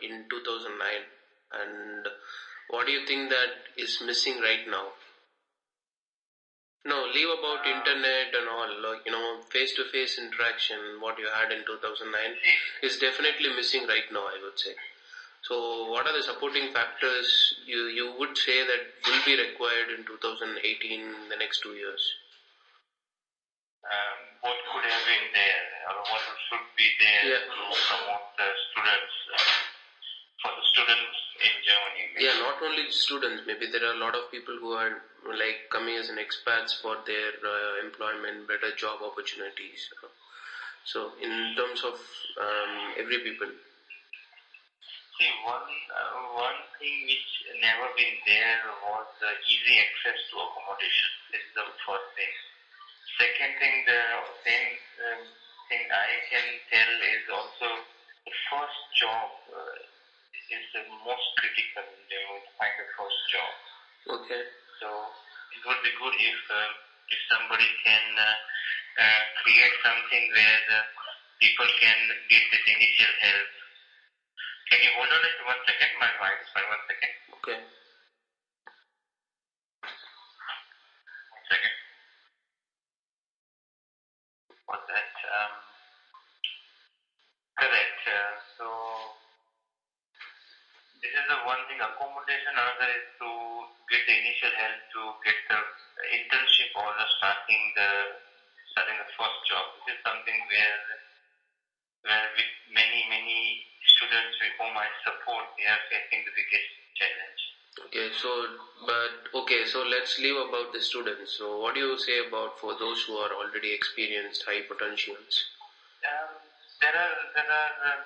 in 2009, and what do you think that is missing right now? No, leave about internet and all, like, face-to-face interaction, what you had in 2009 is definitely missing right now, I would say. So what are the supporting factors you would say that will be required in 2018, the next 2 years? What could have been there, or what should be there to promote the students, for the students in Germany? Maybe. Yeah, not only students, maybe there are a lot of people who are like coming as an expats for their employment, better job opportunities. So in terms of every people. See, one thing which never been there was easy access to accommodation. This is the first thing. Second thing, the same thing I can tell is also the first job is the most critical. They would find the first job. Okay. So it would be good if somebody can create something where the people can get this initial help. Can you hold on it 1 second? My wife, 1 second. Okay. 1 second. Was that correct? So this is the one thing. Accommodation. Another is to get the initial help to get the internship or the starting the first job. This is something where with many students with whom I support, they are facing the biggest challenge. Okay, so let's leave about the students. So what do you say about for those who are already experienced high potentials? There are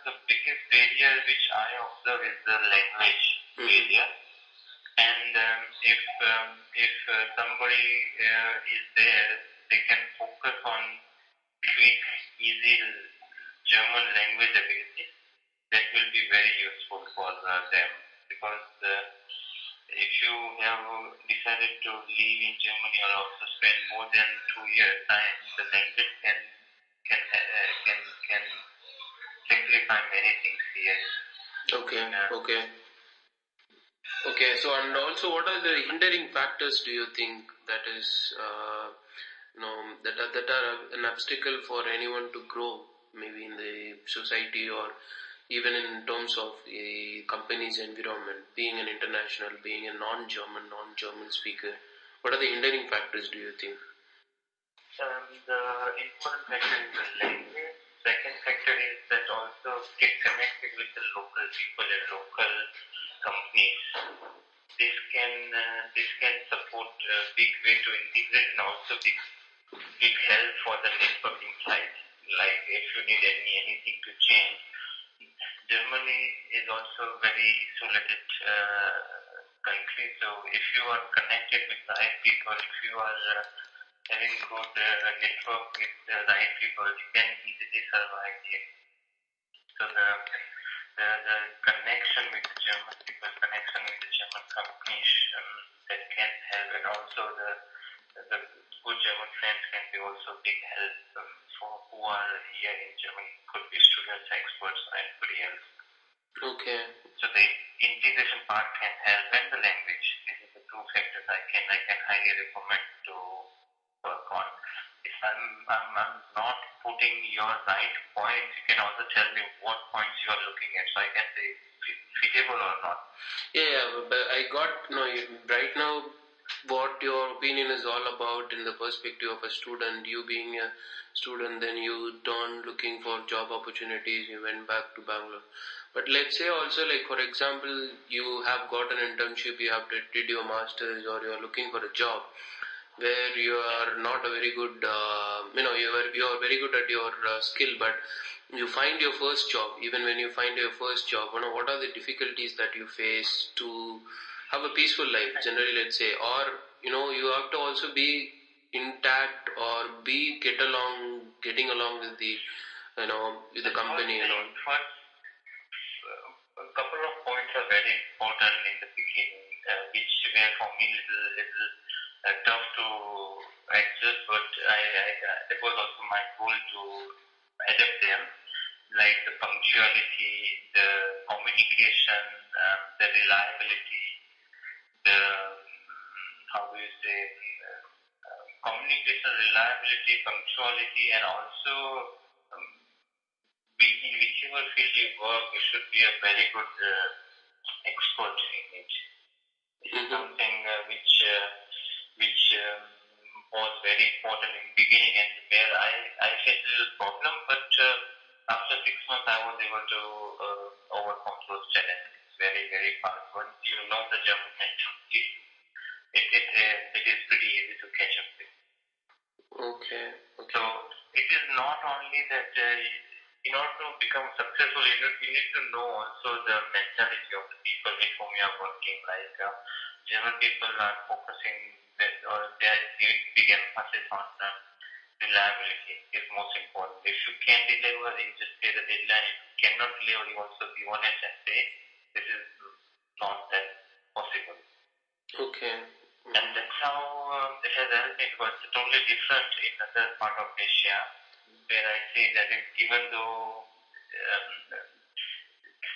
the biggest barrier which I observe is the language barrier. And if somebody is there, they can focus on quick, easy German language ability. That will be very useful for them, because if you have decided to live in Germany or also spend more than 2 years time, the language can simplify many things here. Okay. So, and also, what are the hindering factors do you think that is, that are an obstacle for anyone to grow, maybe in the society or even in terms of a company's environment, being an international, being a non-German speaker? What are the hindering factors, do you think? The important factor is the language. Second factor is that also get connected with the local people and local companies. This can support a big way to integrate, and also big help for the networking side. Like if you need anything to change. Germany is also very isolated country, so if you are connected with the right people, if you are having good network with the right people, you can easily survive here. So the connection with the German people, connection with the German companies, that can help, and also the good German friends can be also big help for who are here in Germany. Could be students, experts, or anybody else. Okay. So the integration part can help, and the language. These are the two factors I can highly recommend to work on. If I'm not putting your right points, you can also tell me what points you are looking at, so I can say feasible or not. Yeah, but I got right now what your opinion is all about in the perspective of a student. You being a student, then you turned looking for job opportunities, you went back to Bangalore. But let's say also, like for example, you have got an internship, you have did your masters, or you are looking for a job where you are not a very good, you are very good at your skill, but you find your first job. Even when you find your first job, what are the difficulties that you face to have a peaceful life, generally, let's say, or you have to also be intact or getting along with the with the company and all. First, a couple of points are very important in the beginning, which were for me little tough to adjust, but that was also my goal to adapt them, like the punctuality, the communication, the reliability, the how do you say communication, reliability, punctuality, and also um, whichever field you work, you should be a very good expert in it. This is something which was very important in the beginning, and where I faced a little problem, but after 6 months I was able to overcome those challenges very, very fast. Once you know the German mentality, it is pretty easy to catch up with. Okay. So it is not only that in order to become successful, you need to know also the mentality of the people with whom you are working. Like German people are focusing or they are giving big emphasis on reliability is most important. If you can deliver, you just say the deadline. If you cannot deliver, you also be honest and say this is not that possible. Okay. And that's how it has helped me, because it's totally different in other part of Asia, where I see that even though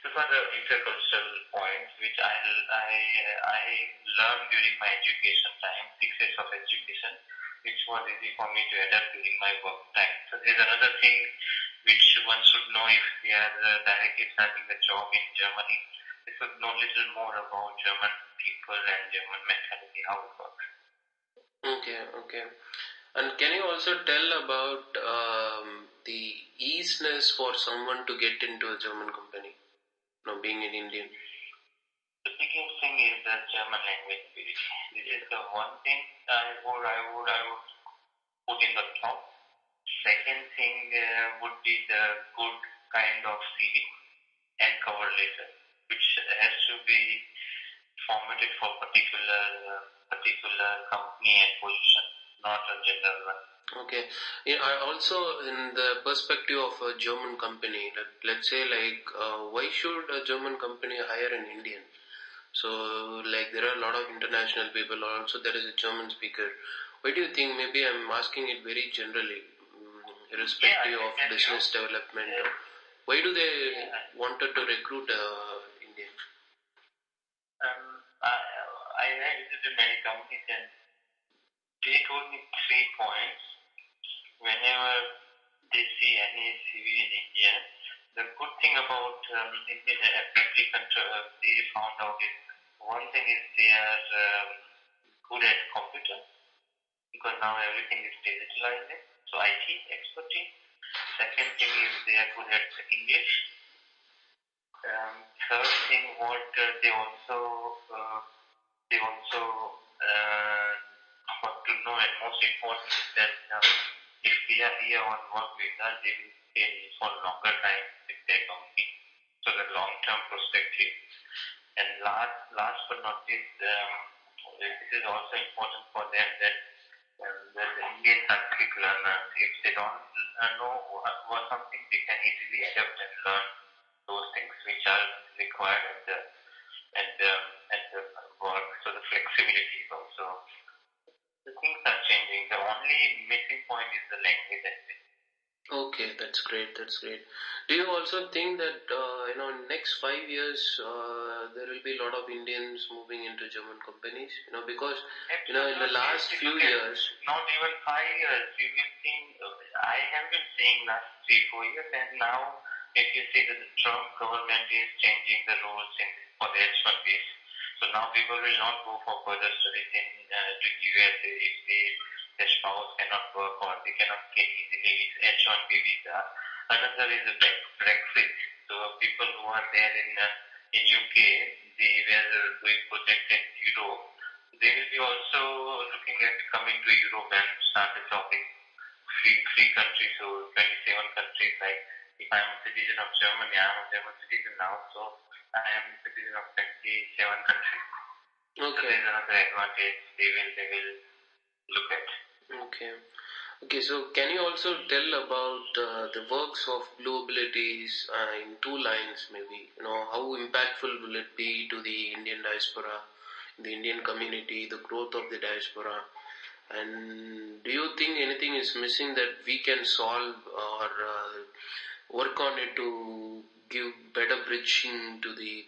these are the intercultural points which I learned during my education time, 6 years of education, which was easy for me to adapt during my work time. So there's another thing which one should know if they are directly starting a job in Germany. They should know a little more about German people and German mentality, how it works. Okay. And can you also tell about the easiness for someone to get into a German company, being an Indian? The biggest thing is the German language ability. This is the one thing I would put in the top. Second thing would be the good kind of CV and cover letter, which has to be formatted for particular company and position, not a general one. Okay. I also, in the perspective of a German company, let's say why should a German company hire an Indian? So there are a lot of international people, also there is a German speaker. Why do you think? Maybe I'm asking it very generally, irrespective of business development. Why do they wanted to recruit Indian? I visited many companies and they told me 3 points. Whenever they see any CV in India, the good thing about Indian applicant they found out is, one thing is they are good at computer, because now everything is digitalized, so IT expertise. Second thing is they are good at English. Third thing, what they also got to know, and most important is that if we are here on work visa, they will stay for longer time with their company. So the long-term perspective. And last but not least, this is also important for them that the Indians are quick learners. If they don't know what something, they can easily adapt and learn those things which are required at the work. So the flexibility is also. The things are changing. The only missing point is the language. Okay, that's great. Do you also think that in next 5 years there will be a lot of Indians moving into German companies? Because in the last few years, not even 5 years. You will think. I have been saying last 3-4 years, and now if you see that the Trump government is changing the rules for the H1Bs, so now people will not go for further studies to US if their spouse cannot work or they cannot get easily H1B visa. Another is the Brexit. So people who are there in UK, they were doing projects in Europe. They will be also looking at coming to Europe and start a job in free countries, so 27 countries. Like if I am a citizen of Germany, I am a German citizen now, so I am a citizen of 27 countries. okay. So there is another advantage they will look at. Okay, so can you also tell about the works of Blue Abilities in 2 lines maybe? How impactful will it be to the Indian diaspora, the Indian community, the growth of the diaspora? And do you think anything is missing that we can solve or work on it to give better bridging to the